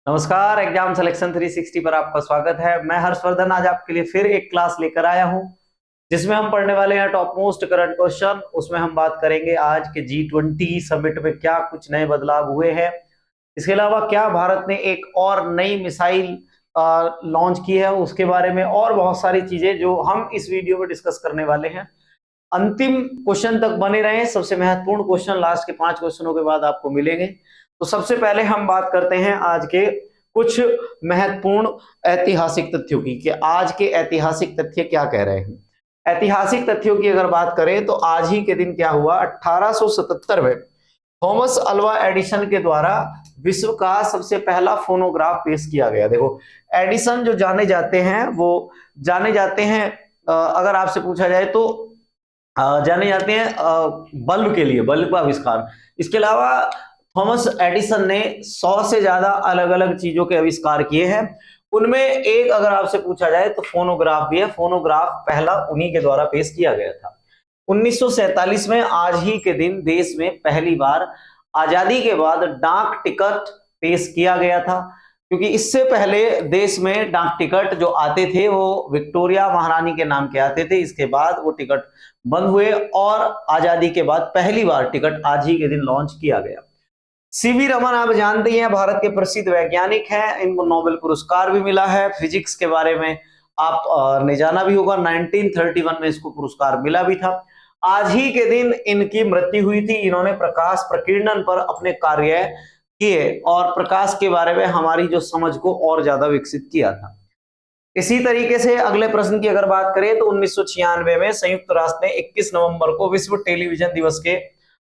नमस्कार। Exam selection 360 पर आपका स्वागत है। मैं हर्षवर्धन आज आपके लिए फिर एक क्लास लेकर आया हूं जिसमें हम पढ़ने वाले हैं टॉप मोस्ट करंट क्वेश्चन। उसमें हम बात करेंगे आज के G20 समिट में क्या कुछ नए बदलाव हुए हैं। इसके अलावा क्या भारत ने एक और नई मिसाइल लॉन्च की है उसके बारे में, और बहुत सारी चीजें जो हम इस वीडियो में डिस्कस करने वाले हैं। अंतिम क्वेश्चन तक बने रहें। सबसे महत्वपूर्ण क्वेश्चन लास्ट के 5 क्वेश्चनों के बाद आपको मिलेंगे। तो सबसे पहले हम बात करते हैं आज के कुछ महत्वपूर्ण ऐतिहासिक तथ्यों की कि आज के ऐतिहासिक तथ्य क्या कह रहे हैं। ऐतिहासिक तथ्यों की अगर बात करें तो आज ही के दिन क्या हुआ, 1877 में थॉमस अल्वा एडिसन के द्वारा विश्व का सबसे पहला फोनोग्राफ पेश किया गया। देखो, एडिसन जो जाने जाते हैं वो जाने जाते हैं अगर आपसे पूछा जाए तो जाने जाते हैं बल्ब के लिए, बल्ब का आविष्कार। इसके अलावा थॉमस एडिसन ने 100 से ज्यादा अलग अलग चीजों के आविष्कार किए हैं। उनमें एक अगर आपसे पूछा जाए तो फोनोग्राफ भी है। फोनोग्राफ पहला उन्हीं के द्वारा पेश किया गया था 1947 में। आज ही के दिन देश में पहली बार आजादी के बाद डाक टिकट पेश किया गया था, क्योंकि इससे पहले देश में डाक टिकट जो आते थे वो विक्टोरिया महारानी के नाम के आते थे। इसके बाद वो टिकट बंद हुए और आजादी के बाद पहली बार टिकट आज ही के दिन लॉन्च किया गया। सीवी रमन आप जानते हैं, भारत के प्रसिद्ध वैज्ञानिक हैं। इनको नोबेल पुरस्कार भी मिला है। फिजिक्स के बारे में आप ने जाना भी होगा, 1931 में इसको पुरस्कार मिला भी था। आज ही के दिन इनकी मृत्यु हुई थी। इन्होंने प्रकाश प्रकीर्णन पर अपने कार्य किए और प्रकाश के बारे में हमारी जो समझ को और ज्यादा विकसित किया था। इसी तरीके से अगले प्रश्न की अगर बात करें तो 1996 में संयुक्त राष्ट्र ने 21 नवंबर को विश्व टेलीविजन दिवस के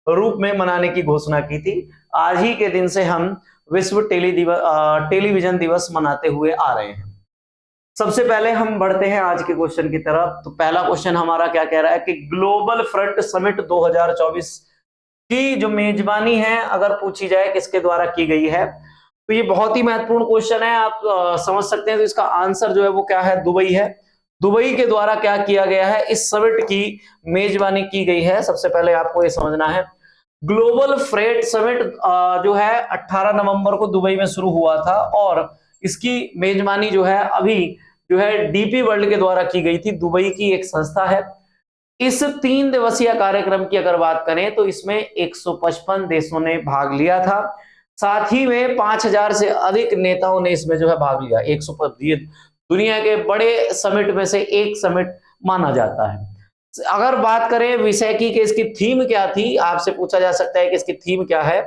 रूप में मनाने की घोषणा की थी। आज ही के दिन से हम विश्व टेलीविजन दिवस मनाते हुए आ रहे हैं। सबसे पहले हम बढ़ते हैं आज के क्वेश्चन की तरफ। तो पहला क्वेश्चन हमारा क्या कह रहा है कि ग्लोबल फ्रंट समिट 2024 की जो मेजबानी है अगर पूछी जाए किसके द्वारा की गई है, तो ये बहुत ही महत्वपूर्ण क्वेश्चन है। आप समझ सकते हैं। तो इसका आंसर जो है वो क्या है, दुबई है। दुबई के द्वारा क्या किया गया है, इस समिट की मेजबानी की गई है। सबसे पहले आपको ये समझना है ग्लोबल फ्रेट समिट जो है 18 नवंबर को दुबई में शुरू हुआ था और इसकी मेजबानी जो है अभी जो है डीपी वर्ल्ड के द्वारा की गई थी। दुबई की एक संस्था है। इस 3 दिवसीय कार्यक्रम की अगर बात करें तो इसमें 155 देशों ने भाग लिया था। साथ ही में 5000 से अधिक नेताओं ने इसमें जो है भाग लिया। 150 दुनिया के बड़े समिट में से एक समिट माना जाता है। अगर बात करें विषय की कि इसकी थीम क्या थी, आपसे पूछा जा सकता है कि इसकी थीम क्या है।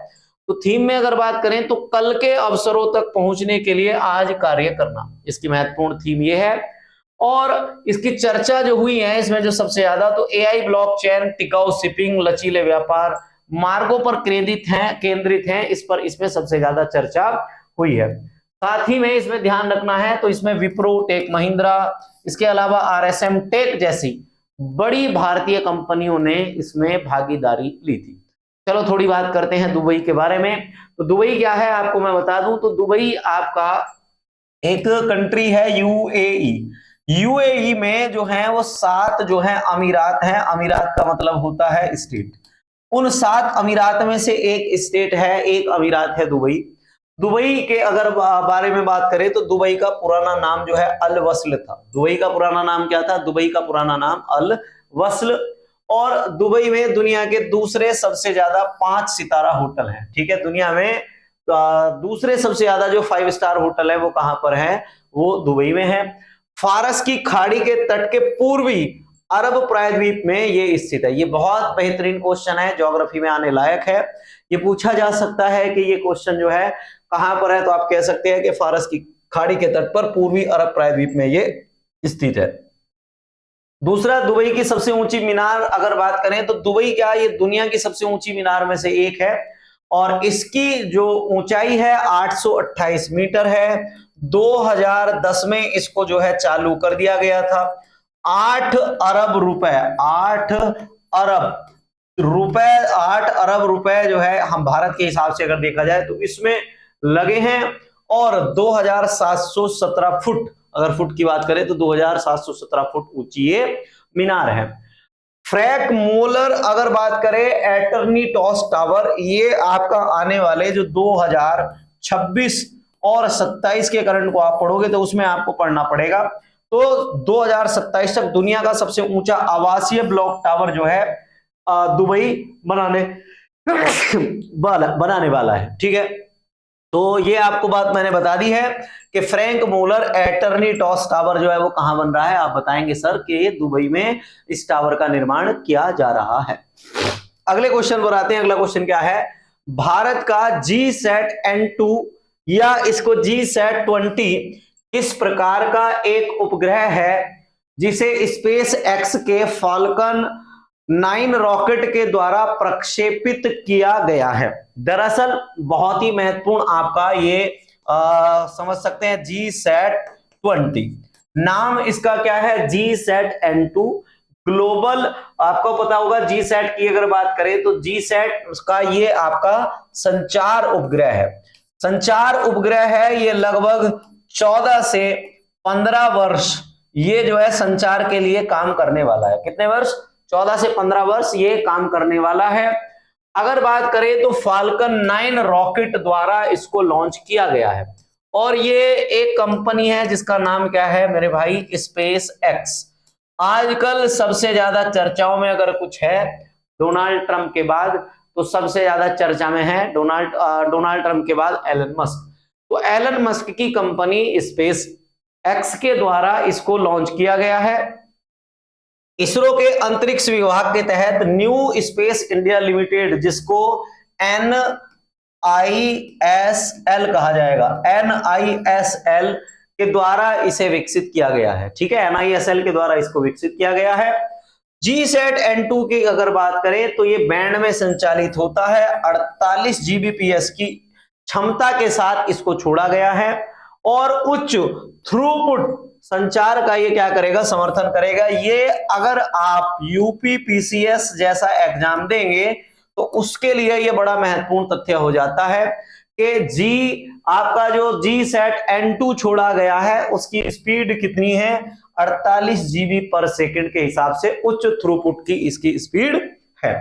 तो थीम में अगर बात करें तो कल के अवसरों तक पहुंचने के लिए आज कार्य करना, इसकी महत्वपूर्ण थीम ये है। और इसकी चर्चा जो हुई है इसमें जो सबसे ज्यादा तो एआई, ब्लॉकचेन, टिकाऊ शिपिंग, लचीले व्यापार मार्गों पर केंद्रित हैं। इस पर इसमें सबसे ज्यादा चर्चा हुई है। साथ ही में इसमें ध्यान रखना है तो इसमें विप्रो, टेक महिंद्रा, इसके अलावा आरएसएम टेक जैसी बड़ी भारतीय कंपनियों ने इसमें भागीदारी ली थी। चलो थोड़ी बात करते हैं दुबई के बारे में। तो दुबई क्या है आपको मैं बता दूं, तो दुबई आपका एक कंट्री है यूएई। यूएई में जो है वो 7 जो है अमीरात हैं। अमीरात का मतलब होता है स्टेट। उन 7 अमीरात में से एक स्टेट है, एक अमीरात है दुबई। दुबई के अगर बारे में बात करें तो दुबई का पुराना नाम जो है अल वस्ल था। दुबई का पुराना नाम क्या था? दुबई का पुराना नाम अल वस्ल। और दुबई में दुनिया के दूसरे सबसे ज्यादा 5 सितारा होटल हैं। ठीक है, दुनिया में दूसरे सबसे ज्यादा जो 5 स्टार होटल है वो कहां पर है? वो दुबई में है। फारस की खाड़ी के तट के पूर्वी अरब प्रायद्वीप में ये स्थित है। ये बहुत बेहतरीन क्वेश्चन है, ज्योग्राफी में आने लायक है। ये पूछा जा सकता है कि ये क्वेश्चन जो है कहां पर है, तो आप कह सकते हैं कि फारस की खाड़ी के तट पर पूर्वी अरब प्रायद्वीप में ये स्थित है। दूसरा, दुबई की सबसे ऊंची मीनार अगर बात करें तो दुबई क्या, ये दुनिया की सबसे ऊंची मीनार में से एक है और इसकी जो ऊंचाई है 828 मीटर है। 2010 में इसको जो है चालू कर दिया गया था। 8 अरब रुपए, 8 अरब रुपए जो है हम भारत के हिसाब से अगर देखा जाए तो इसमें लगे हैं। और 2717 फुट, अगर फुट की बात करें तो 2717 फुट ऊंची ये मीनार है। फ्रैंक मोलर अगर बात करें एटर्नी टॉस टावर, ये आपका आने वाले जो 2026 और 27 के करंट को आप पढ़ोगे तो उसमें आपको पढ़ना पड़ेगा। तो 2027 तक दुनिया का सबसे ऊंचा आवासीय ब्लॉक टावर जो है दुबई बनाने वाला है। ठीक है, तो ये आपको बात मैंने बता दी है कि Frank Müller attorney toss tower जो है वो कहां बन रहा है। आप बताएंगे सर कि दुबई में इस टावर का निर्माण किया जा रहा है। अगले क्वेश्चन पर आते हैं। अगला क्वेश्चन क्या है, भारत का GSAT-N2 या इसको GSAT-20 इस प्रकार का एक उपग्रह है जिसे स्पेस एक्स के फाल्कन 9 रॉकेट के द्वारा प्रक्षेपित किया गया है। दरअसल बहुत ही महत्वपूर्ण आपका ये समझ सकते हैं GSAT-20। नाम इसका क्या है, GSAT-N2 ग्लोबल। आपको पता होगा GSAT की अगर बात करें तो GSAT उसका ये आपका संचार उपग्रह है। संचार उपग्रह है, ये लगभग 14 से 15 वर्ष ये जो है संचार के लिए काम करने वाला है। कितने वर्ष, 14 से 15 वर्ष ये काम करने वाला है। अगर बात करें तो फाल्कन 9 रॉकेट द्वारा इसको लॉन्च किया गया है और ये एक कंपनी है जिसका नाम क्या है मेरे भाई, स्पेस एक्स। आजकल सबसे ज्यादा चर्चाओं में अगर कुछ है डोनाल्ड ट्रंप के बाद तो सबसे ज्यादा चर्चा में है डोनाल्ड ट्रंप के बाद एलन मस्क। तो एलन मस्क की कंपनी स्पेस एक्स के द्वारा इसको लॉन्च किया गया है। इसरो के अंतरिक्ष विभाग के तहत न्यू स्पेस इंडिया लिमिटेड, जिसको NISL कहा जाएगा, NISL के द्वारा इसे विकसित किया गया है। ठीक है, NISL के द्वारा इसको विकसित किया गया है। GSAT-N2 की अगर बात करें तो ये बैंड में संचालित होता है। 48 Gbps की क्षमता के साथ इसको छोड़ा गया है और उच्च थ्रूपुट संचार का ये क्या करेगा, समर्थन करेगा। ये अगर आप UPPCS जैसा एग्जाम देंगे तो उसके लिए ये बड़ा महत्वपूर्ण तथ्य हो जाता है कि आपका जो GSAT-N2 छोड़ा गया है उसकी स्पीड कितनी है, 48 GB पर सेकंड के हिसाब से उच्च थ्रूपुट की इसकी स्पीड है।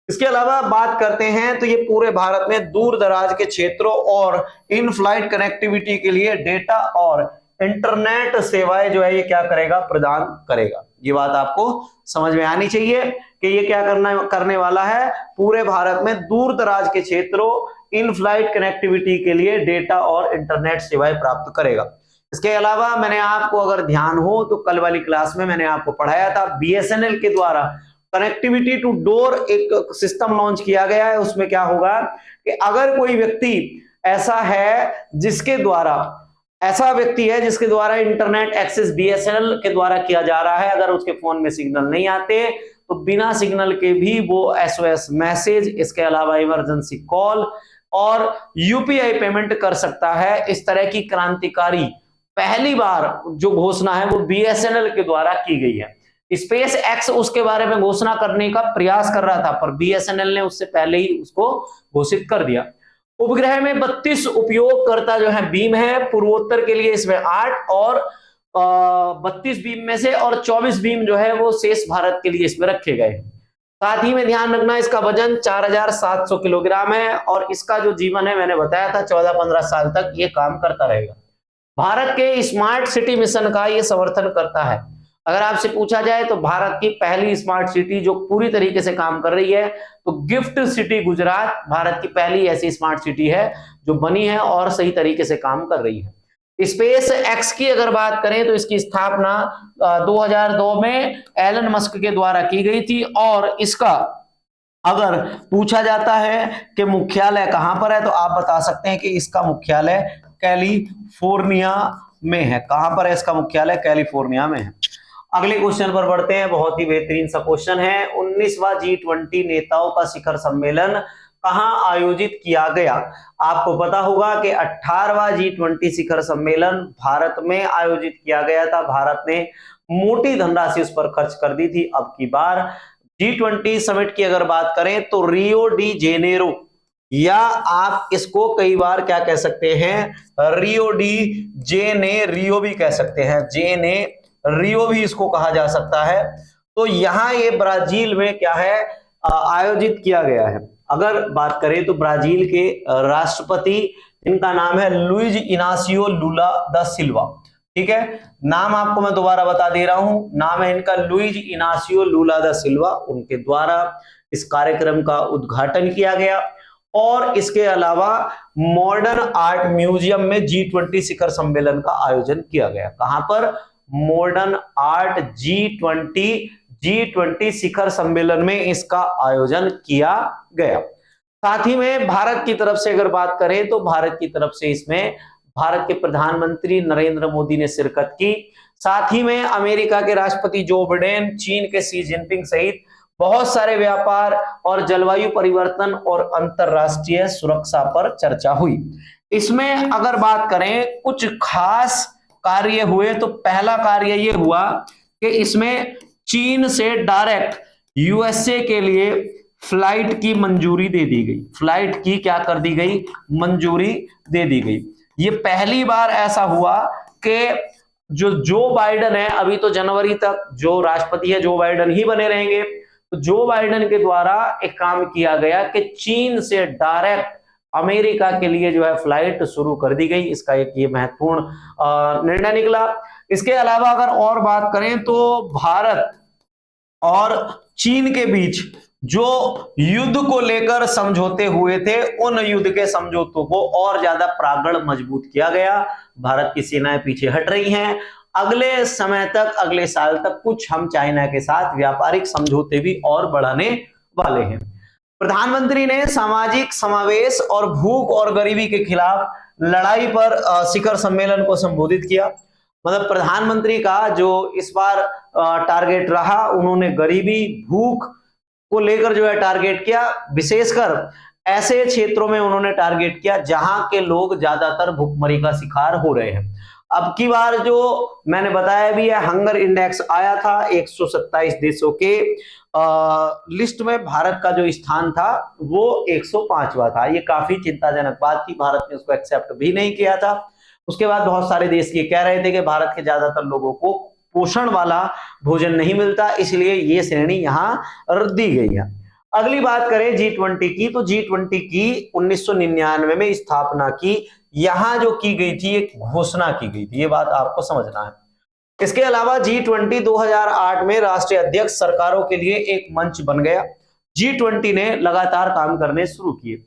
इसके अलावा बात करते हैं तो ये पूरे भारत में दूर दराज के क्षेत्रों और इन फ्लाइट कनेक्टिविटी के लिए डेटा और इंटरनेट सेवाएं जो है ये क्या करेगा, प्रदान करेगा। ये बात आपको समझ में आनी चाहिए कि ये क्या करने वाला है, पूरे भारत में दूर दराज के क्षेत्रों इन फ्लाइट कनेक्टिविटी के लिए डेटा और इंटरनेट सेवाएं प्राप्त करेगा। इसके अलावा मैंने आपको अगर ध्यान हो तो कल वाली क्लास में मैंने आपको पढ़ाया था BSNL के द्वारा कनेक्टिविटी टू डोर एक सिस्टम लॉन्च किया गया है। उसमें क्या होगा कि अगर कोई व्यक्ति ऐसा व्यक्ति है जिसके द्वारा इंटरनेट एक्सेस BSNL के द्वारा किया जा रहा है, अगर उसके फोन में सिग्नल नहीं आते तो बिना सिग्नल के भी वो SOS मैसेज, इसके अलावा इमरजेंसी कॉल और UPI पेमेंट कर सकता है। इस तरह की क्रांतिकारी पहली बार जो घोषणा है वो BSNL के द्वारा की गई है। स्पेस एक्स उसके बारे में घोषणा करने का प्रयास कर रहा था पर BSNL ने उससे पहले ही उसको घोषित कर दिया। उपग्रह में 32 उपयोगकर्ता जो है बीम है, पूर्वोत्तर के लिए इसमें 8 और 32 बीम में से और 24 बीम जो है वो शेष भारत के लिए इसमें रखे गए। साथ ही में ध्यान रखना इसका वजन 4700 किलोग्राम है और इसका जो जीवन है मैंने बताया था 14-15 साल तक ये काम करता रहेगा। भारत के स्मार्ट सिटी मिशन का ये समर्थन करता है। अगर आपसे पूछा जाए तो भारत की पहली स्मार्ट सिटी जो पूरी तरीके से काम कर रही है तो गिफ्ट सिटी गुजरात भारत की पहली ऐसी स्मार्ट सिटी है जो बनी है और सही तरीके से काम कर रही है। स्पेस एक्स की अगर बात करें तो इसकी स्थापना 2002 में एलन मस्क के द्वारा की गई थी और इसका अगर पूछा जाता है कि मुख्यालय कहां पर है तो आप बता सकते हैं कि इसका मुख्यालय कैलिफोर्निया में है। कहां पर है इसका मुख्यालय, कैलिफोर्निया में है। अगले क्वेश्चन पर बढ़ते हैं, बहुत ही बेहतरीन सा क्वेश्चन है। 19वां G20 नेताओं का शिखर सम्मेलन कहां आयोजित किया गया। आपको पता होगा कि 18वां G20 शिखर सम्मेलन भारत में आयोजित किया गया था। भारत ने मोटी धनराशि उस पर खर्च कर दी थी। अब की बार G20 समिट की अगर बात करें तो रियो डी जेनेरो, या आप इसको कई बार क्या कह सकते हैं, रियो डी जेनेरियो भी कह सकते हैं, जेनेरियो भी इसको कहा जा सकता है। तो यहां ये ब्राजील में क्या है, आयोजित किया गया है। अगर बात करें तो ब्राजील के राष्ट्रपति इनका नाम है लुइज इनासियो लूला दा सिल्वा। ठीक है, नाम आपको मैं दोबारा बता दे रहा हूं, नाम है इनका लुइज इनासियो लूला दा सिल्वा। उनके द्वारा इस कार्यक्रम का उद्घाटन किया गया और इसके अलावा मॉडर्न आर्ट म्यूजियम में G20 शिखर सम्मेलन का आयोजन किया गया। कहां पर? मॉडर्न आर्ट G20 शिखर सम्मेलन में इसका आयोजन किया गया। साथ ही में भारत की तरफ से अगर बात करें तो भारत की तरफ से इसमें भारत के प्रधानमंत्री नरेंद्र मोदी ने शिरकत की। साथ ही में अमेरिका के राष्ट्रपति जो बाइडेन, चीन के शी जिनपिंग सहित बहुत सारे व्यापार और जलवायु परिवर्तन और अंतरराष्ट्रीय सुरक्षा पर चर्चा हुई। इसमें अगर बात करें कुछ खास कार्य हुए तो पहला कार्य यह हुआ कि इसमें चीन से डायरेक्ट यूएसए के लिए फ्लाइट की मंजूरी दे दी गई। फ्लाइट की क्या कर दी गई? मंजूरी दे दी गई। ये पहली बार ऐसा हुआ कि जो बाइडेन है, अभी तो जनवरी तक जो राष्ट्रपति है जो बाइडेन ही बने रहेंगे, तो जो बाइडेन के द्वारा एक काम किया गया कि चीन से डायरेक्ट अमेरिका के लिए जो है फ्लाइट शुरू कर दी गई। इसका एक ये महत्वपूर्ण निर्णय निकला। इसके अलावा अगर और बात करें तो भारत और चीन के बीच जो युद्ध को लेकर समझौते हुए थे, उन युद्ध के समझौतों को और ज्यादा प्रगाढ़ मजबूत किया गया। भारत की सेनाएं पीछे हट रही हैं। अगले समय तक, अगले साल तक कुछ हम चाइना के साथ व्यापारिक समझौते भी और बढ़ाने वाले हैं। प्रधानमंत्री ने सामाजिक समावेश और भूख और गरीबी के खिलाफ लड़ाई पर शिखर सम्मेलन को संबोधित किया। मतलब प्रधानमंत्री का जो इस बार टारगेट रहा, उन्होंने गरीबी, भूख को लेकर जो है टारगेट किया। विशेषकर ऐसे क्षेत्रों में उन्होंने टारगेट किया जहां के लोग ज्यादातर भूखमरी का शिकार हो रहे हैं। अब की बार जो मैंने बताया भी है, हंगर इंडेक्स आया था 127 देशों के लिस्ट में, भारत का जो स्थान था वो 105वां था। ये काफी चिंताजनक बात थी, भारत ने उसको एक्सेप्ट भी नहीं किया था। उसके बाद बहुत सारे देश ये कह रहे थे कि भारत के ज्यादातर लोगों को पोषण वाला भोजन नहीं मिलता, इसलिए ये श्रेणी यहां दी गई है। अगली बात करें G20 की, तो G20 की 1999 में स्थापना की, यहां जो की गई थी एक घोषणा की गई थी, ये बात आपको समझना है। इसके अलावा G20 2008 में राष्ट्रीय अध्यक्ष सरकारों के लिए एक मंच बन गया। G20 ने लगातार काम करने शुरू किए।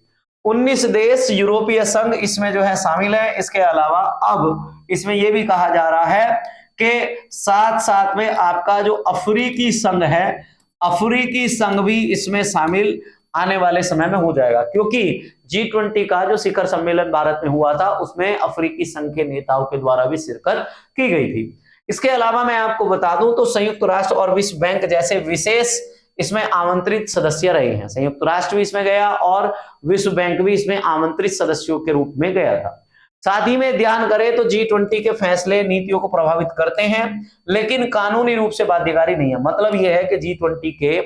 19 देश, यूरोपीय संघ इसमें जो है शामिल है। इसके अलावा अब इसमें यह भी कहा जा रहा है कि साथ साथ में आपका जो अफ्रीकी संघ है, अफ्रीकी संघ भी इसमें शामिल आने वाले समय में हो जाएगा, क्योंकि G20 का जो शिखर सम्मेलन भारत में हुआ था उसमें अफ्रीकी संघ के नेताओं के द्वारा भी शिरकत की गई थी। इसके अलावा मैं आपको बता दूं तो संयुक्त राष्ट्र और विश्व बैंक जैसे विशेष इसमें आमंत्रित सदस्य रहे हैं। संयुक्त राष्ट्र भी इसमें गया और विश्व बैंक भी इसमें आमंत्रित सदस्यों के रूप में गया था। साथ ही में ध्यान करें तो G20 के फैसले नीतियों को प्रभावित करते हैं, लेकिन कानूनी रूप से बाध्यकारी नहीं है। मतलब यह है कि G20 के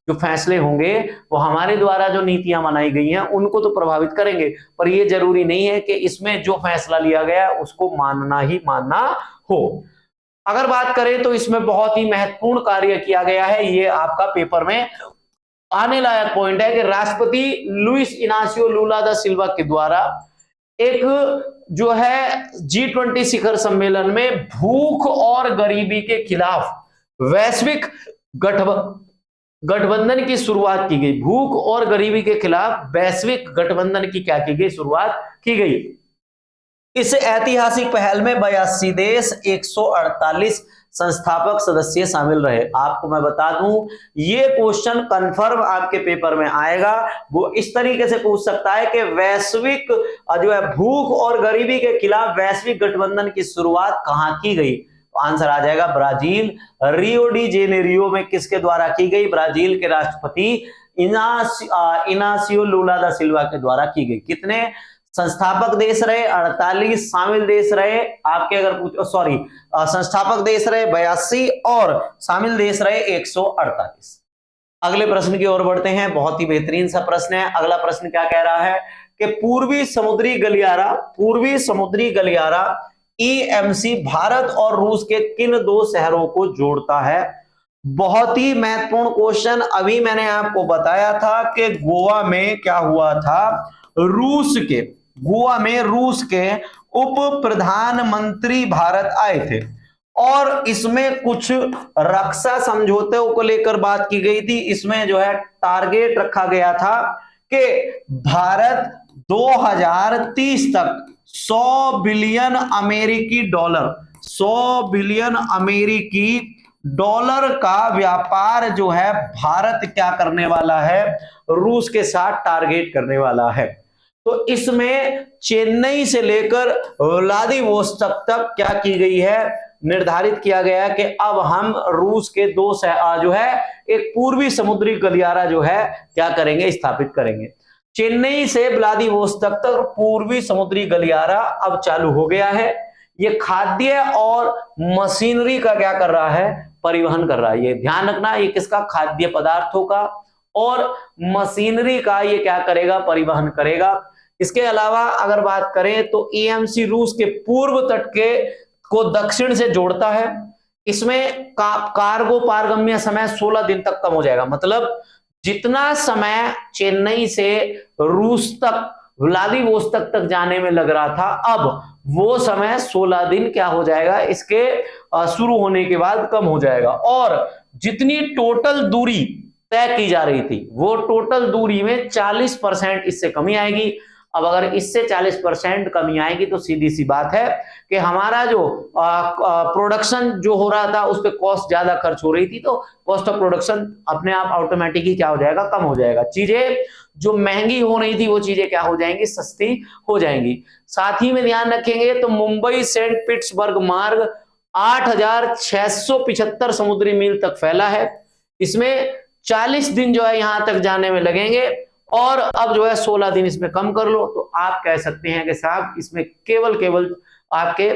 जो फैसले होंगे वो हमारे द्वारा जो नीतियां बनाई गई हैं उनको तो प्रभावित करेंगे, पर यह जरूरी नहीं है कि इसमें जो फैसला लिया गया उसको मानना ही मानना हो। अगर बात करें तो इसमें बहुत ही महत्वपूर्ण कार्य किया गया है, ये आपका पेपर में आने लायक पॉइंट है कि राष्ट्रपति लुइस इनासियो लूला दा सिल्वा के द्वारा एक जो है G20 शिखर सम्मेलन में भूख और गरीबी के खिलाफ वैश्विक गठबंधन की शुरुआत की गई। भूख और गरीबी के खिलाफ वैश्विक गठबंधन की क्या की गई? शुरुआत की गई। इस ऐतिहासिक पहल में 82 देश, 148 संस्थापक सदस्य शामिल रहे। आपको मैं बता दूं, ये क्वेश्चन कंफर्म आपके पेपर में आएगा। वो इस तरीके से पूछ सकता है कि वैश्विक जो है भूख और गरीबी के खिलाफ वैश्विक गठबंधन की शुरुआत कहां की गई? तो आंसर आ जाएगा ब्राजील, रियो डी जेनेरियो में। किसके द्वारा की गई? ब्राजील के राष्ट्रपति इनासियो लूला दा सिल्वा के द्वारा की गई। कितने संस्थापक देश रहे? 48 शामिल देश रहे आपके, अगर सॉरी संस्थापक देश रहे 82 और शामिल देश रहे 148। अगले प्रश्न की ओर बढ़ते हैं, बहुत ही बेहतरीन सा प्रश्न है। अगला प्रश्न क्या कह रहा है कि पूर्वी समुद्री गलियारा EMC भारत और रूस के किन दो शहरों को जोड़ता है? बहुत ही महत्वपूर्ण क्वेश्चन। अभी मैंने आपको बताया था कि गोवा में क्या हुआ था, रूस के गोवा में रूस के उप प्रधानमंत्री भारत आए थे और इसमें कुछ रक्षा समझौतों को लेकर बात की गई थी। इसमें जो है टारगेट रखा गया था कि भारत 2030 तक 100 बिलियन अमेरिकी डॉलर 100 बिलियन अमेरिकी डॉलर का व्यापार जो है भारत क्या करने वाला है, रूस के साथ टारगेट करने वाला है। तो इसमें चेन्नई से लेकर व्लादिवोस्तोक तक क्या की गई है, निर्धारित किया गया कि अब हम रूस के दो जो है एक पूर्वी समुद्री गलियारा जो है क्या करेंगे, स्थापित करेंगे। चेन्नई से व्लादिवोस्तोक तक पूर्वी समुद्री गलियारा अब चालू हो गया है। ये खाद्य और मशीनरी का क्या कर रहा है, परिवहन कर रहा है। ये ध्यान रखना, ये किसका, खाद्य पदार्थों का और मशीनरी का ये क्या करेगा, परिवहन करेगा। इसके अलावा अगर बात करें तो ईएमसी रूस के पूर्व तट के को दक्षिण से जोड़ता है। इसमें कार्गो पारगम्य समय 16 दिन तक कम हो जाएगा। मतलब जितना समय चेन्नई से रूस तक व्लादिवोस्तोक तक जाने में लग रहा था, अब वो समय 16 दिन क्या हो जाएगा, इसके शुरू होने के बाद कम हो जाएगा। और जितनी टोटल दूरी तय की जा रही थी वो टोटल दूरी में 40% इससे कमी आएगी। अब अगर इससे 40% कमी आएगी तो सीधी सी बात है कि हमारा जो प्रोडक्शन जो हो रहा था उस पर कॉस्ट ज्यादा खर्च हो रही थी, तो कॉस्ट ऑफ प्रोडक्शन अपने आप ऑटोमेटिकली क्या हो जाएगा, कम हो जाएगा। चीजें जो महंगी हो रही थी वो चीजें क्या हो जाएंगी, सस्ती हो जाएंगी। साथ ही में ध्यान रखेंगे तो मुंबई सेंट पीटर्सबर्ग मार्ग 8675 समुद्री मील तक फैला है। इसमें 40 दिन जो है यहां तक जाने में लगेंगे और अब जो है 16 दिन इसमें कम कर लो तो आप कह सकते हैं कि साहब इसमें केवल आपके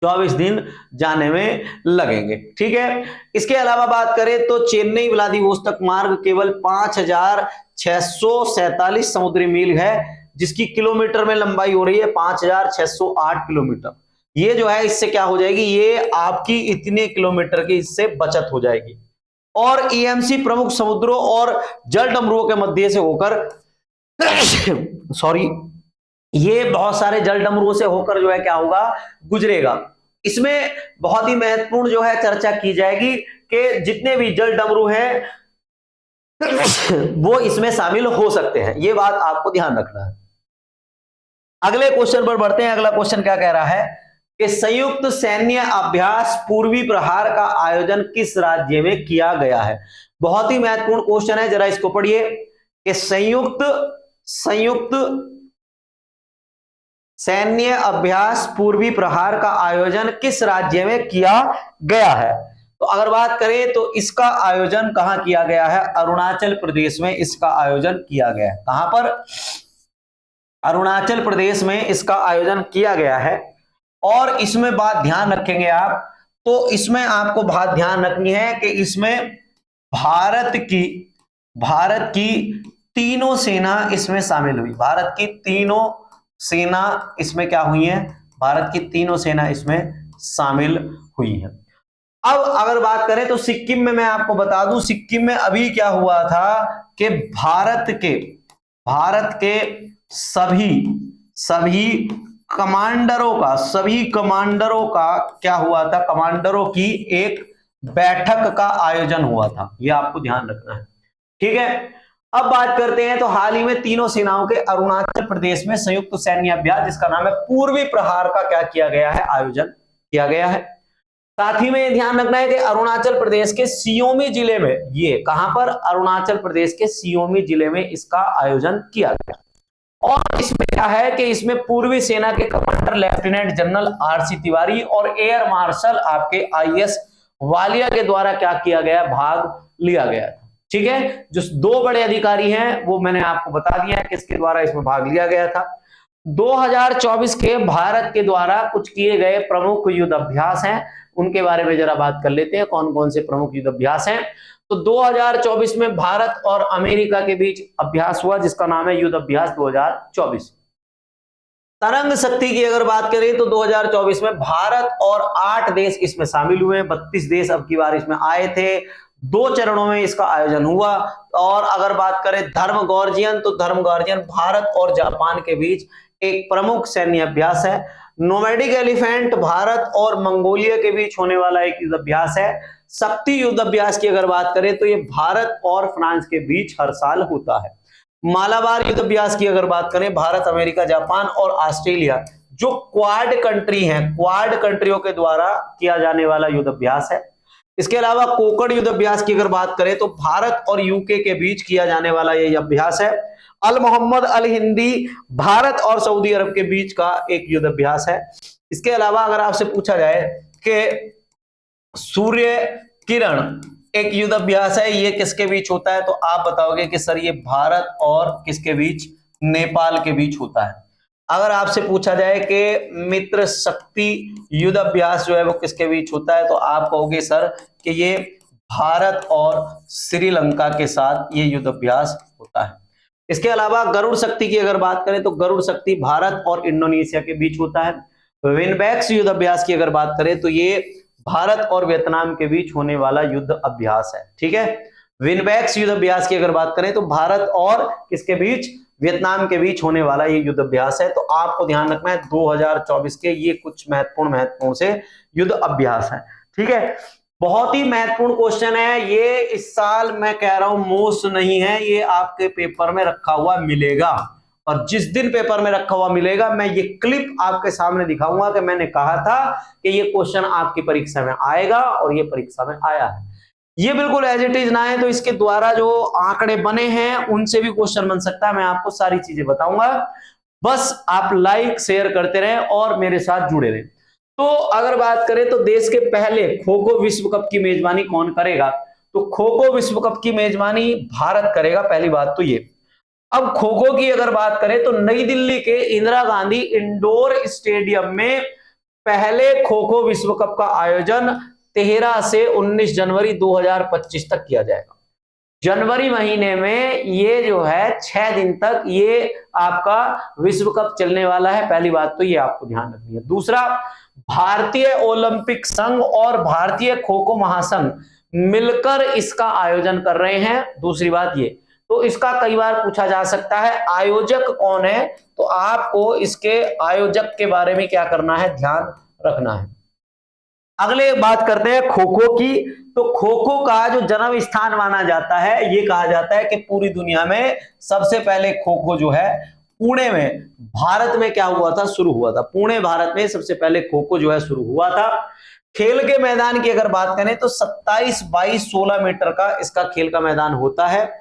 24 दिन जाने में लगेंगे। ठीक है। इसके अलावा बात करें तो चेन्नई व्लादिवोस्तोक मार्ग केवल 5647 समुद्री मील है, जिसकी किलोमीटर में लंबाई हो रही है 5608 किलोमीटर। ये जो है इससे क्या हो जाएगी, ये आपकी इतने किलोमीटर की इससे बचत हो जाएगी। और ईएमसी प्रमुख समुद्रों और जल डमरुओं के मध्य से होकर सॉरी ये बहुत सारे जल डमरुओं से होकर जो है क्या होगा, गुजरेगा। इसमें बहुत ही महत्वपूर्ण जो है चर्चा की जाएगी कि जितने भी जल डमरू हैं वो इसमें शामिल हो सकते हैं। ये बात आपको ध्यान रखना है। अगले क्वेश्चन पर बढ़ते हैं। अगला क्वेश्चन क्या कह रहा है कि संयुक्त सैन्य अभ्यास पूर्वी प्रहार का आयोजन किस राज्य में किया गया है। बहुत ही महत्वपूर्ण क्वेश्चन है, जरा इसको पढ़िए कि संयुक्त सैन्य अभ्यास पूर्वी प्रहार का आयोजन किस राज्य में किया गया है। तो अगर बात करें तो इसका आयोजन कहां किया गया है, अरुणाचल प्रदेश में इसका आयोजन किया गया है। कहां पर, अरुणाचल प्रदेश में इसका आयोजन किया गया है। और इसमें बात ध्यान रखेंगे आप, तो इसमें आपको बात ध्यान रखनी है कि इसमें भारत की तीनों सेना इसमें शामिल हुई। भारत की तीनों सेना इसमें क्या हुई है, भारत की तीनों सेना इसमें शामिल हुई है। अब अगर बात करें तो सिक्किम में मैं आपको बता दूं, सिक्किम में अभी क्या हुआ था कि भारत के सभी कमांडरों का क्या हुआ था, कमांडरों की एक बैठक का आयोजन हुआ था। यह आपको ध्यान रखना है। ठीक है। अब बात करते हैं तो हाल ही में तीनों सेनाओं के अरुणाचल प्रदेश में संयुक्त सैन्य अभ्यास जिसका नाम है पूर्वी प्रहार का क्या किया गया है, आयोजन किया गया है। साथ ही में ध्यान रखना है कि अरुणाचल प्रदेश के सियोमी जिले में, ये कहां पर, अरुणाचल प्रदेश के सियोमी जिले में इसका आयोजन किया गया। और इसमें क्या है कि इसमें पूर्वी सेना के commander lieutenant general RC Tiwari और एयर मार्शल आपके आईएस वालिया के द्वारा क्या किया गया, भाग लिया गया था। ठीक है। जो दो बड़े अधिकारी हैं वो मैंने आपको बता दिया है किसके द्वारा इसमें भाग लिया गया था। 2024 के भारत के द्वारा कुछ किए गए प्रमुख युद्ध अभ्यास हैं, उनके बारे में जरा बात कर लेते हैं, कौन कौन से प्रमुख युद्ध अभ्यास हैं। तो 2024 में भारत और अमेरिका के बीच अभ्यास हुआ जिसका नाम है युद्ध अभ्यास 2024। तरंग शक्ति की अगर बात करें तो 2024 में भारत और 8 देश इसमें शामिल हुए, 32 देश अब की बार इसमें आए थे। 2 चरणों में इसका आयोजन हुआ। और अगर बात करें धर्म गॉर्जियन, तो धर्म गॉर्जियन भारत और जापान के बीच एक प्रमुख सैन्य अभ्यास है। नोमैडिक एलिफेंट भारत और मंगोलिया के बीच होने वाला एक युद्ध अभ्यास है। शक्ति युद्ध अभ्यास की अगर बात करें तो ये भारत और फ्रांस के बीच हर साल होता है। मालाबार युद्ध अभ्यास की अगर बात करें, भारत, अमेरिका, जापान और ऑस्ट्रेलिया जो क्वाड कंट्री हैं, क्वाड कंट्रियों के द्वारा किया जाने वाला युद्ध अभ्यास है। इसके अलावा कोकड़ युद्ध अभ्यास की अगर बात करें तो भारत और यूके के बीच किया जाने वाला यह अभ्यास है। अल मोहम्मद अल हिंदी भारत और सऊदी अरब के बीच का एक युद्ध अभ्यास है। इसके अलावा अगर आपसे पूछा जाए कि सूर्य किरण एक युद्ध अभ्यास है, ये किसके बीच होता है, तो आप बताओगे कि सर ये भारत और किसके बीच, नेपाल के बीच होता है। अगर आपसे पूछा जाए कि मित्र शक्ति युद्ध अभ्यास जो है वो किसके बीच होता है, तो आप कहोगे सर कि ये भारत और श्रीलंका के साथ ये युद्ध अभ्यास होता है। इसके अलावा गरुड़ शक्ति की अगर बात करें तो गरुड़ शक्ति भारत और इंडोनेशिया के बीच होता है। विनबैक्स युद्ध अभ्यास की अगर बात करें तो ये भारत और वियतनाम के बीच होने वाला युद्ध अभ्यास है। ठीक है, विनबैक्स युद्ध अभ्यास की अगर बात करें तो भारत और किसके बीच, वियतनाम के बीच होने वाला ये युद्ध अभ्यास है। तो आपको ध्यान रखना है 2024 के ये कुछ महत्वपूर्ण से युद्ध अभ्यास है। ठीक है, बहुत ही महत्वपूर्ण क्वेश्चन है ये, इस साल मैं कह रहा हूं मोस्ट नहीं है, ये आपके पेपर में रखा हुआ मिलेगा। और जिस दिन पेपर में रखा हुआ मिलेगा मैं ये क्लिप आपके सामने दिखाऊंगा कि मैंने कहा था कि ये क्वेश्चन आपकी परीक्षा में आएगा और ये परीक्षा में आया है। ये बिल्कुल एज इट इज ना है, तो इसके द्वारा जो आंकड़े बने हैं उनसे भी क्वेश्चन बन सकता है। मैं आपको सारी चीजें बताऊंगा, बस आप लाइक शेयर करते रहें और मेरे साथ जुड़े रहें। तो अगर बात करें तो देश के पहले खो खो विश्व कप की मेजबानी कौन करेगा, तो खो खो विश्व कप की मेजबानी भारत करेगा, पहली बात तो ये। अब खो खो की अगर बात करें तो नई दिल्ली के इंदिरा गांधी इंडोर स्टेडियम में पहले खो खो विश्व कप का आयोजन 13 से 19 जनवरी 2025 तक किया जाएगा। जनवरी महीने में ये जो है 6 दिन तक ये आपका विश्व कप चलने वाला है, पहली बात तो ये आपको ध्यान रखनी है। दूसरा, भारतीय ओलंपिक संघ और भारतीय खो खो महासंघ मिलकर इसका आयोजन कर रहे हैं, दूसरी बात ये। तो इसका कई बार पूछा जा सकता है आयोजक कौन है, तो आपको इसके आयोजक के बारे में क्या करना है, ध्यान रखना है। अगले बात करते हैं खो खो की। तो खो खो का जो जन्म स्थान माना जाता है, ये कहा जाता है कि पूरी दुनिया में सबसे पहले खो खो जो है पुणे में, भारत में क्या हुआ था, शुरू हुआ था। पुणे भारत में सबसे पहले खो खो जो है शुरू हुआ था। खेल के मैदान की अगर बात करें तो 27 बाई 16 मीटर का इसका खेल का मैदान होता है।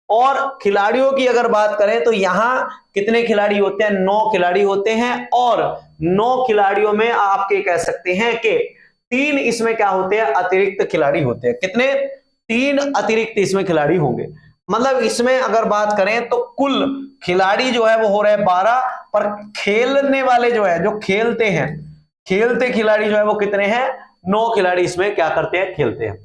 और खिलाड़ियों की अगर बात करें तो यहां कितने खिलाड़ी होते हैं, 9 खिलाड़ी होते हैं। और 9 खिलाड़ियों में आप कह सकते हैं कि 3 इसमें क्या होते हैं, अतिरिक्त खिलाड़ी होते हैं। कितने, 3 अतिरिक्त इसमें खिलाड़ी होंगे। मतलब इसमें अगर बात करें तो कुल खिलाड़ी जो है वो हो रहे हैं 12, पर खेलने वाले जो है, जो खेलते हैं, खेलते खिलाड़ी जो है वो कितने हैं, 9 खिलाड़ी इसमें क्या करते हैं, खेलते हैं।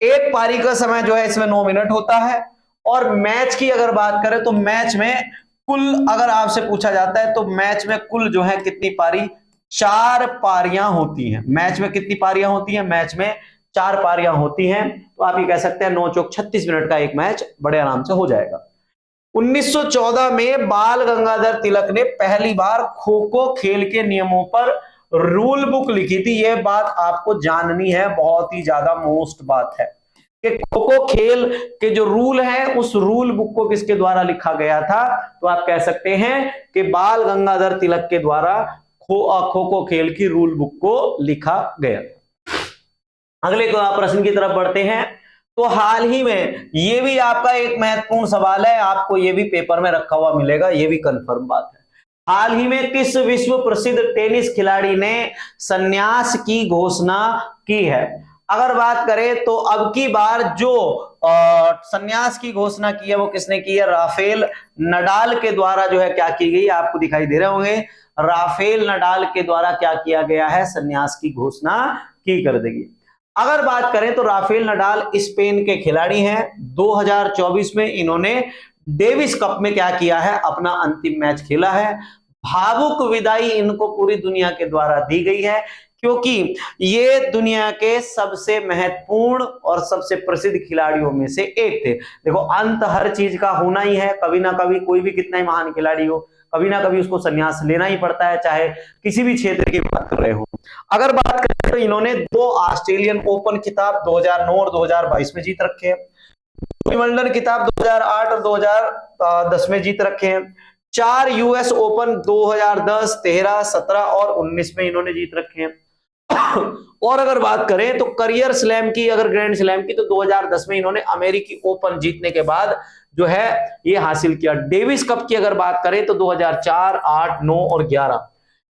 एक पारी का समय जो है इसमें 9 मिनट होता है। और मैच की अगर बात करें तो मैच में कुल अगर आपसे पूछा जाता है तो मैच में कुल जो है कितनी पारी, 4 पारियां होती हैं। मैच में कितनी पारियां होती हैं, मैच में 4 पारियां होती हैं। तो आप ये कह सकते हैं 9 चौक 36 मिनट का एक मैच बड़े आराम से हो जाएगा। 1914 में बाल गंगाधर तिलक ने पहली बार खो खो खेल के नियमों पर रूल बुक लिखी थी। यह बात आपको जाननी है, बहुत ही ज्यादा मोस्ट बात है कि खो खो खेल के जो रूल है उस रूल बुक को किसके द्वारा लिखा गया था, तो आप कह सकते हैं कि बाल गंगाधर तिलक के द्वारा खो खो खेल की रूल बुक को लिखा गया। अगले प्रश्न की तरफ बढ़ते हैं। तो हाल ही में ये भी आपका एक महत्वपूर्ण सवाल है, आपको ये भी पेपर में रखा हुआ मिलेगा, ये भी कंफर्म बात है। हाल ही में किस विश्व प्रसिद्ध टेनिस खिलाड़ी ने संन्यास की घोषणा की है। अगर बात करें तो अब की बार जो संन्यास की घोषणा की है वो किसने की है, राफेल नडाल के द्वारा जो है क्या की गई, आपको दिखाई दे रहे होंगे, राफेल नडाल के द्वारा क्या किया गया है, संन्यास की घोषणा की कर देगी। अगर बात करें तो राफेल नडाल स्पेन के खिलाड़ी हैं। 2024 में इन्होंने डेविस कप में क्या किया है, अपना अंतिम मैच खेला है। भावुक विदाई इनको पूरी दुनिया के द्वारा दी गई है, क्योंकि ये दुनिया के सबसे महत्वपूर्ण और सबसे प्रसिद्ध खिलाड़ियों में से एक थे। देखो अंत हर चीज का होना ही है, कभी ना कभी कोई भी कितना ही महान खिलाड़ी हो, कभी ना कभी उसको संन्यास लेना ही पड़ता है, चाहे किसी भी क्षेत्र की बात कर रहे हो। अगर बात करें तो इन्होंने 2 ऑस्ट्रेलियन ओपन खिताब 2009 और 2022 में जीत रखे हैं, विंबलडन खिताब 2008 और 2010 में जीत रखे हैं, 4 यूएस ओपन 2010, 13, 17 और 19 में इन्होंने जीत रखे हैं। और अगर बात करें तो करियर स्लैम की, अगर ग्रैंड स्लैम की, तो 2010 में इन्होंने अमेरिकी ओपन जीतने के बाद जो है ये हासिल किया। डेविस कप की अगर बात करें तो 2004, 8, 9 और 11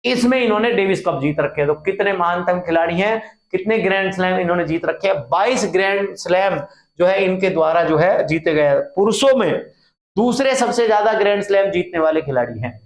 इसमें इन्होंने डेविस कप जीत रखे हैं। तो कितने महानतम खिलाड़ी हैं, कितने ग्रैंड स्लैम इन्होंने जीत रखे हैं? 22 ग्रैंड स्लैम जो है इनके द्वारा जो है जीते गए। पुरुषों में दूसरे सबसे ज्यादा ग्रैंड स्लैम जीतने वाले खिलाड़ी हैं।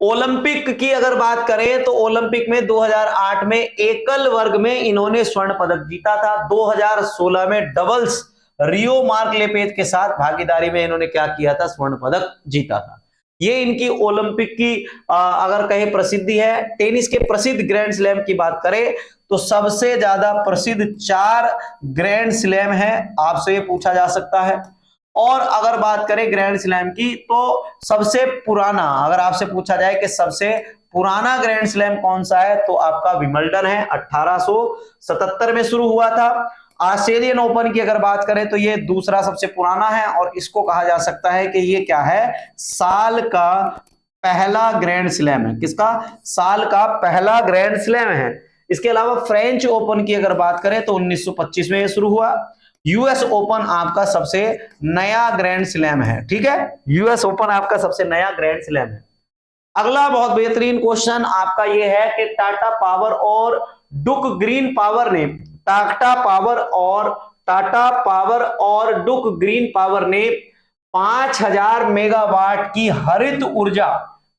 ओलंपिक की अगर बात करें तो ओलंपिक में 2008 में एकल वर्ग में इन्होंने स्वर्ण पदक जीता था। 2016 में डबल्स रियो मार्क लेपेज के साथ भागीदारी में इन्होंने क्या किया था, स्वर्ण पदक जीता था। ये इनकी ओलंपिक की अगर कहें प्रसिद्धि है। टेनिस के प्रसिद्ध ग्रैंड स्लैम की बात करें तो सबसे ज्यादा प्रसिद्ध 4 ग्रैंड स्लैम है, आपसे ये पूछा जा सकता है। और अगर बात करें ग्रैंड स्लैम की तो सबसे पुराना, अगर आपसे पूछा जाए कि सबसे पुराना ग्रैंड स्लैम कौन सा है, तो आपका विंबलडन है, 1877 में शुरू हुआ था। ऑस्ट्रेलियन ओपन की अगर बात करें तो ये दूसरा सबसे पुराना है और इसको कहा जा सकता है कि ये क्या है, साल का पहला ग्रैंड स्लैम है। किसका? साल का पहला ग्रैंड स्लैम है। इसके अलावा फ्रेंच ओपन की अगर बात करें तो 1925 में ये शुरू हुआ। यूएस ओपन आपका सबसे नया ग्रैंड स्लैम है, ठीक है, यूएस ओपन आपका सबसे नया ग्रैंड स्लैम है। अगला बहुत बेहतरीन क्वेश्चन आपका ये है कि टाटा पावर और डुक ग्रीन पावर ने टाटा पावर और डुक ग्रीन पावर ने 5000 मेगावाट की हरित ऊर्जा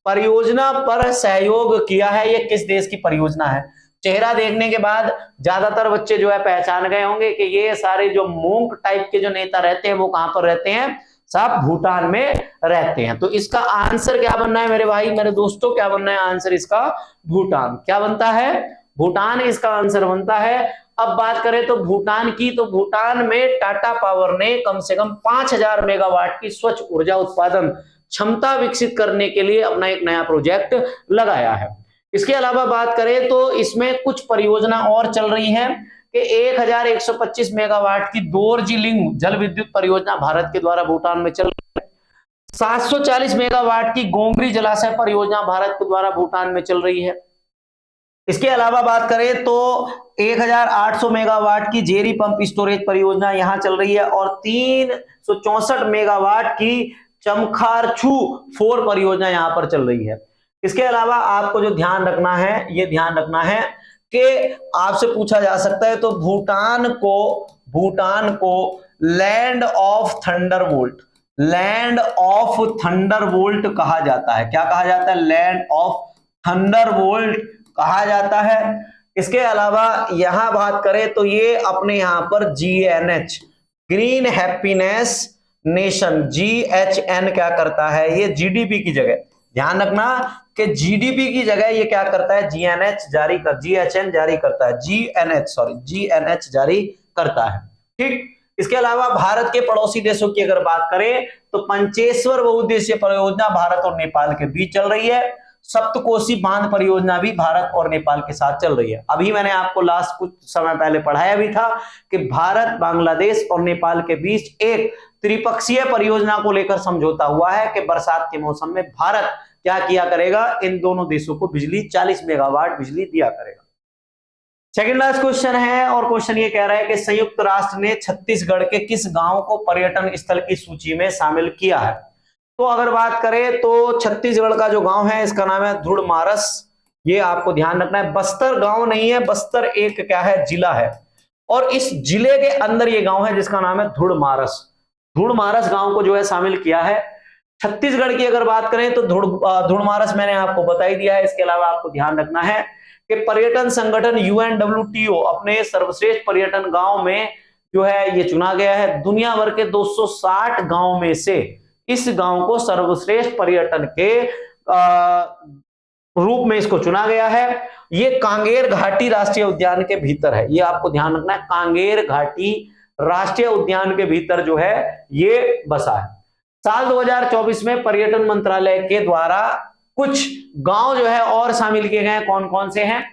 परियोजना पर सहयोग किया है। यह किस देश की परियोजना है? चेहरा देखने के बाद ज्यादातर बच्चे जो है पहचान गए होंगे कि ये सारे जो मोंक टाइप के जो नेता रहते हैं वो कहां पर रहते हैं, सब भूटान में रहते हैं। तो इसका आंसर क्या बनना है मेरे भाई, मेरे दोस्तों, क्या बनना है आंसर इसका? भूटान। क्या बनता है? भूटान इसका आंसर बनता है। अब बात करें तो भूटान की, तो भूटान में टाटा पावर ने कम से कम 5000 मेगावाट की स्वच्छ ऊर्जा उत्पादन क्षमता विकसित करने के लिए अपना एक नया प्रोजेक्ट लगाया है। इसके अलावा बात करें तो इसमें कुछ परियोजना और चल रही है कि 1125 मेगावाट की दोर्जिलिंग जल विद्युत परियोजना भारत के द्वारा भूटान में चल रही है। 740 मेगावाट की गोंगरी जलाशय परियोजना भारत के द्वारा भूटान में चल रही है। इसके अलावा बात करें तो 1800 मेगावाट की जेरी पंप स्टोरेज परियोजना यहां चल रही है और 364 मेगावाट की चमखारछू 4 परियोजना यहां पर चल रही है। इसके अलावा आपको जो ध्यान रखना है, ये ध्यान रखना है कि आपसे पूछा जा सकता है तो भूटान को लैंड ऑफ थंडरबोल्ट कहा जाता है। क्या कहा जाता है? लैंड ऑफ थंडरबोल्ट कहा जाता है। इसके अलावा यहां बात करें तो ये अपने यहां पर GNH green happiness nation GHN क्या करता है, ये GDP की जगह, ध्यान रखना कि GDP की जगह ये क्या करता है, GHN जारी करता है, GNH जारी करता है, ठीक। इसके अलावा भारत के पड़ोसी देशों की अगर बात करें तो पंचेश्वर बहुउद्देशीय परियोजना भारत और नेपाल के बीच चल रही है। सप्तकोशी बांध परियोजना भी भारत और नेपाल के साथ चल रही है। अभी मैंने आपको लास्ट कुछ समय पहले पढ़ाया भी था कि भारत, बांग्लादेश और नेपाल के बीच एक त्रिपक्षीय परियोजना को लेकर समझौता हुआ है कि बरसात के मौसम में भारत क्या किया करेगा, इन दोनों देशों को बिजली 40 मेगावाट बिजली दिया करेगा। सेकंड लास्ट क्वेश्चन है और क्वेश्चन ये कह रहा है कि संयुक्त राष्ट्र ने छत्तीसगढ़ के किस गांव को पर्यटन स्थल की सूची में शामिल किया है? तो अगर बात करें तो छत्तीसगढ़ का जो गांव है इसका नाम है धुड़मारस। ये आपको ध्यान रखना है, बस्तर गांव नहीं है, बस्तर एक क्या है, जिला है और इस जिले के अंदर ये गांव है जिसका नाम है धुड़मारस। धुड़मारस गांव को जो है शामिल किया है। छत्तीसगढ़ की अगर बात करें तो धुड़मारस मैंने आपको बता ही दिया है। इसके अलावा आपको ध्यान रखना है कि पर्यटन संगठन UNWTO अपने सर्वश्रेष्ठ पर्यटन गांव में जो है ये चुना गया है। दुनिया भर के 260 गांव में से इस गांव को सर्वश्रेष्ठ पर्यटन के रूप में इसको चुना गया है। ये कांगेर घाटी राष्ट्रीय उद्यान के भीतर है, ये आपको ध्यान रखना है, कांगेर घाटी राष्ट्रीय उद्यान के भीतर जो है ये बसा है। साल 2024 में पर्यटन मंत्रालय के द्वारा कुछ गांव जो है और शामिल किए गए हैं। कौन कौन से हैं?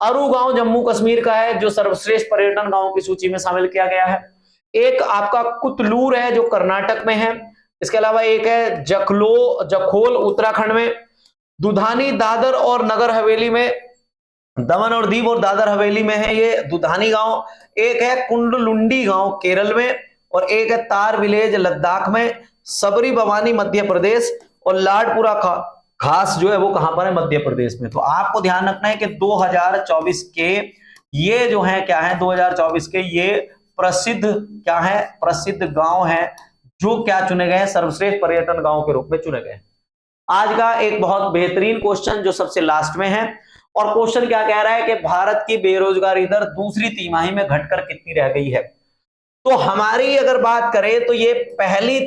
अरू गांव जम्मू कश्मीर का है जो सर्वश्रेष्ठ पर्यटन गांवों की सूची में शामिल किया गया है। एक आपका कुतलूर है जो कर्नाटक में है। इसके अलावा एक है जखोल उत्तराखंड में। दुधानी दादर और नगर हवेली में, दमन और दीव और दादर हवेली में है ये दुधानी गांव। एक है कुंडलुंडी गांव केरल में, और एक है तार विलेज लद्दाख में। सबरी भवानी मध्य प्रदेश, और लाडपुरा खास जो है वो कहां पर है? मध्य प्रदेश में। तो आपको ध्यान रखना है कि 2024 के ये जो है क्या है, 2024 के ये प्रसिद्ध क्या है? प्रसिद्ध गांव है जो क्या चुने गए हैं? सर्वश्रेष्ठ पर्यटन गांव के रूप में चुने गए। आज का एक बहुत बेहतरीन क्वेश्चन जो सबसे लास्ट में है, और क्वेश्चन क्या कह रहा है कि भारत की बेरोजगारी दर दूसरी तिमाही में घटकर कितनी रह गई है? तो हमारी अगर बात करें तो ये पहली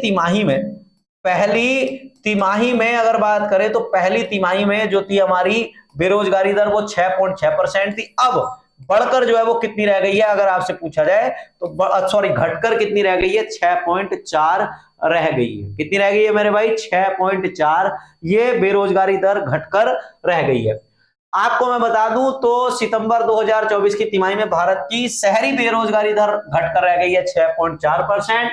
तिमाही में अगर बात करें तो पहली तिमाही में जो थी हमारी बेरोजगारी दर वो 6.6% थी। अब बढ़कर जो है वो कितनी रह गई है अगर आपसे पूछा जाए तो, सॉरी, घटकर कितनी रह गई है? 6.4 रह गई है। कितनी रह गई है मेरे भाई? 6.4 ये बेरोजगारी दर घटकर रह गई है। आपको मैं बता दूं तो सितंबर 2024 की तिमाही में भारत की शहरी बेरोजगारी दर घटकर रह गई है 6.4%,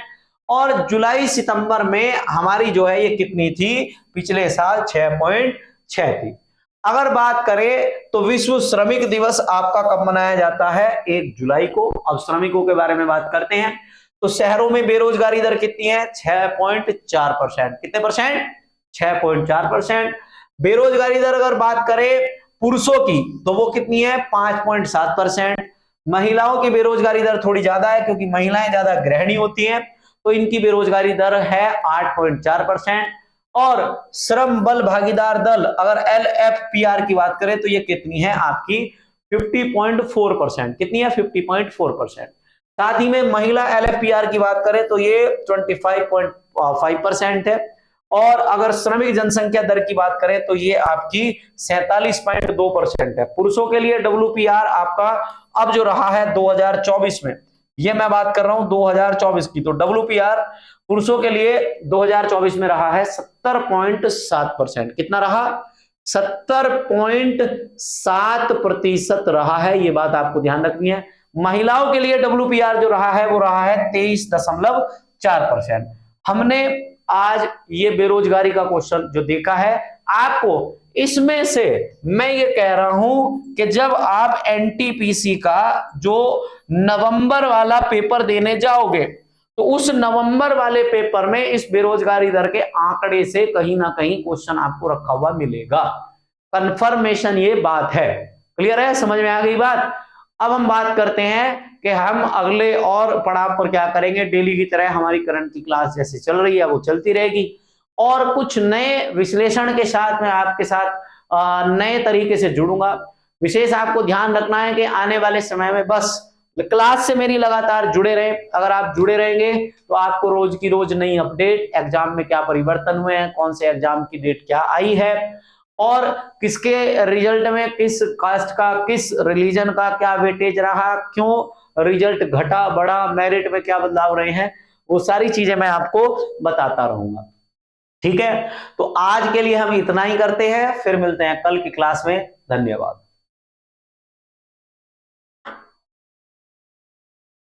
और जुलाई सितंबर में हमारी जो है ये कितनी थी? पिछले साल 6.6 थी। अगर बात करें तो विश्व श्रमिक दिवस आपका कब मनाया जाता है? 1 जुलाई को। अब श्रमिकों के बारे में बात करते हैं तो शहरों में बेरोजगारी दर कितनी है? 6.4%। कितने परसेंट? 6.4%। बेरोजगारी दर अगर बात करें पुरुषों की तो वो कितनी है? 5.7%। महिलाओं की बेरोजगारी दर थोड़ी ज्यादा है क्योंकि महिलाएं ज्यादा गृहिणी होती हैं, तो इनकी बेरोजगारी दर है 8.4%। और श्रम बल भागीदार दल अगर LFPR की बात करें तो ये कितनी है आपकी? 50.4%। कितनी है? 50.4%। साथ ही में महिला LFPR की बात करें तो ये 25.5% है। और अगर श्रमिक जनसंख्या दर की बात करें तो ये आपकी 47.2% है। पुरुषों के लिए WPR आपका अब जो रहा है 2024 में, ये मैं बात कर रहा हूं 2024 की, तो WPR पुरुषों के लिए 2024 में रहा है 70.7%। कितना रहा? 70.7% रहा है। ये बात आपको ध्यान रखनी है। महिलाओं के लिए WPR जो रहा है वो रहा है 23.4%। हमने आज ये बेरोजगारी का क्वेश्चन जो देखा है, आपको इसमें से मैं ये कह रहा हूं कि जब आप NTPC का जो नवंबर वाला पेपर देने जाओगे तो उस नवंबर वाले पेपर में इस बेरोजगारी दर के आंकड़े से कहीं ना कहीं क्वेश्चन आपको रखा हुआ मिलेगा। कंफर्मेशन ये बात है। क्लियर है? समझ में आ गई बात? अब हम बात करते हैं कि हम अगले और पड़ाव पर क्या करेंगे। डेली की तरह हमारी करंट की क्लास जैसे चल रही है वो चलती रहेगी, और कुछ नए विश्लेषण के साथ मैं आपके साथ नए तरीके से जुड़ूंगा। विशेष आपको ध्यान रखना है कि आने वाले समय में बस क्लास से मेरी लगातार जुड़े रहे। अगर आप जुड़े रहेंगे तो आपको रोज की रोज नई अपडेट, एग्जाम में क्या परिवर्तन हुए हैं, कौन से एग्जाम की डेट क्या आई है, और किसके रिजल्ट में किस कास्ट का, किस रिलीजन का क्या वेटेज रहा, क्यों रिजल्ट घटा बढ़ा, मेरिट में क्या बदलाव रहे हैं, वो सारी चीजें मैं आपको बताता रहूंगा। ठीक है, तो आज के लिए हम इतना ही करते हैं, फिर मिलते हैं कल की क्लास में। धन्यवाद।